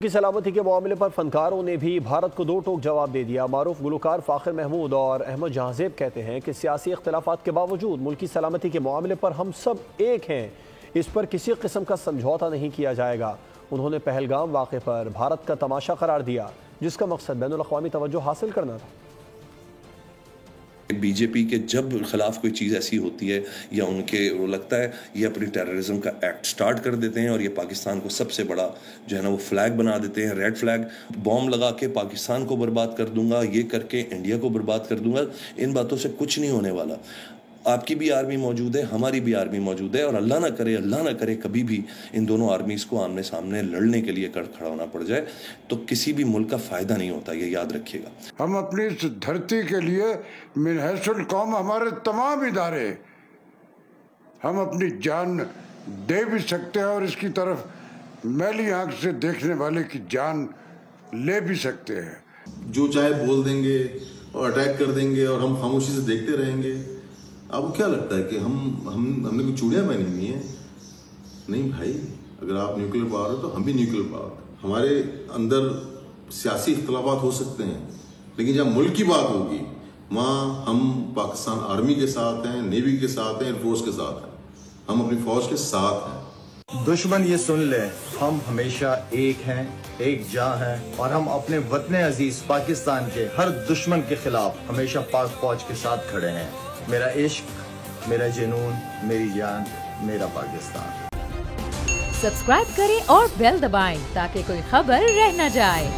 کی سلامتی کے معاملے پر فنکاروں نے بھی بھارت کو دو ٹوک جواب دے دیا۔ معروف گلوکار فاخر محمود اور احمد جہاں کہتے ہیں کہ سیاسی اختلافات کے باوجود ملکی سلامتی کے معاملے پر ہم سب ایک ہیں، اس پر کسی قسم کا سمجھوتا نہیں کیا جائے گا۔ انہوں نے پہلگام واقعے پر بھارت کا تماشا قرار دیا، جس کا مقصد بین الاقوامی توجہ حاصل کرنا تھا۔ بی جے پی کے جب خلاف کوئی چیز ایسی ہوتی ہے یا ان کے وہ لگتا ہے یہ اپنی ٹیررزم کا ایکٹ سٹارٹ کر دیتے ہیں اور یہ پاکستان کو سب سے بڑا جو ہے نا وہ فلیگ بنا دیتے ہیں، ریڈ فلیگ، بوم لگا کے پاکستان کو برباد کر دوں گا، یہ کر کے انڈیا کو برباد کر دوں گا۔ ان باتوں سے کچھ نہیں ہونے والا۔ آپ کی بھی آرمی موجود ہے، ہماری بھی آرمی موجود ہے، اور اللہ نہ کرے کبھی بھی ان دونوں آرمیز کو آمنے سامنے لڑنے کے لیے کھڑا ہونا پڑ جائے تو کسی بھی ملک کا فائدہ نہیں ہوتا، یہ یاد رکھیے گا۔ ہم اپنی اس دھرتی کے لیے من حیث القوم ہمارے تمام ادارے ہم اپنی جان دے بھی سکتے ہیں اور اس کی طرف میلی آنکھ سے دیکھنے والے کی جان لے بھی سکتے ہیں۔ جو چاہے بول دیں گے اور اٹیک کر دیں گے اور ہم خاموشی سے دیکھتے رہیں گے۔ آپ کو کیا لگتا ہے کہ ہم نے کوئی چوڑیاں پہنی ہوئی ہیں؟ نہیں بھائی، اگر آپ نیوکلیر پاور ہو تو ہم بھی نیوکلیر پاور۔ ہمارے اندر سیاسی اختلافات ہو سکتے ہیں، لیکن جب ملک کی بات ہوگی وہاں ہم پاکستان آرمی کے ساتھ ہیں، نیوی کے ساتھ ہیں، ایئر فورس کے ساتھ ہیں، ہم اپنی فوج کے ساتھ ہیں۔ دشمن یہ سن لے، ہم ہمیشہ ایک ہیں، ایک جاں ہیں، اور ہم اپنے وطن عزیز پاکستان کے ہر دشمن کے خلاف ہمیشہ پاک فوج کے ساتھ کھڑے ہیں۔ میرا عشق، میرا جنون، میری جان، میرا پاکستان۔ سبسکرائب کریں اور بیل دبائیں تاکہ کوئی خبر رہ نہ جائے۔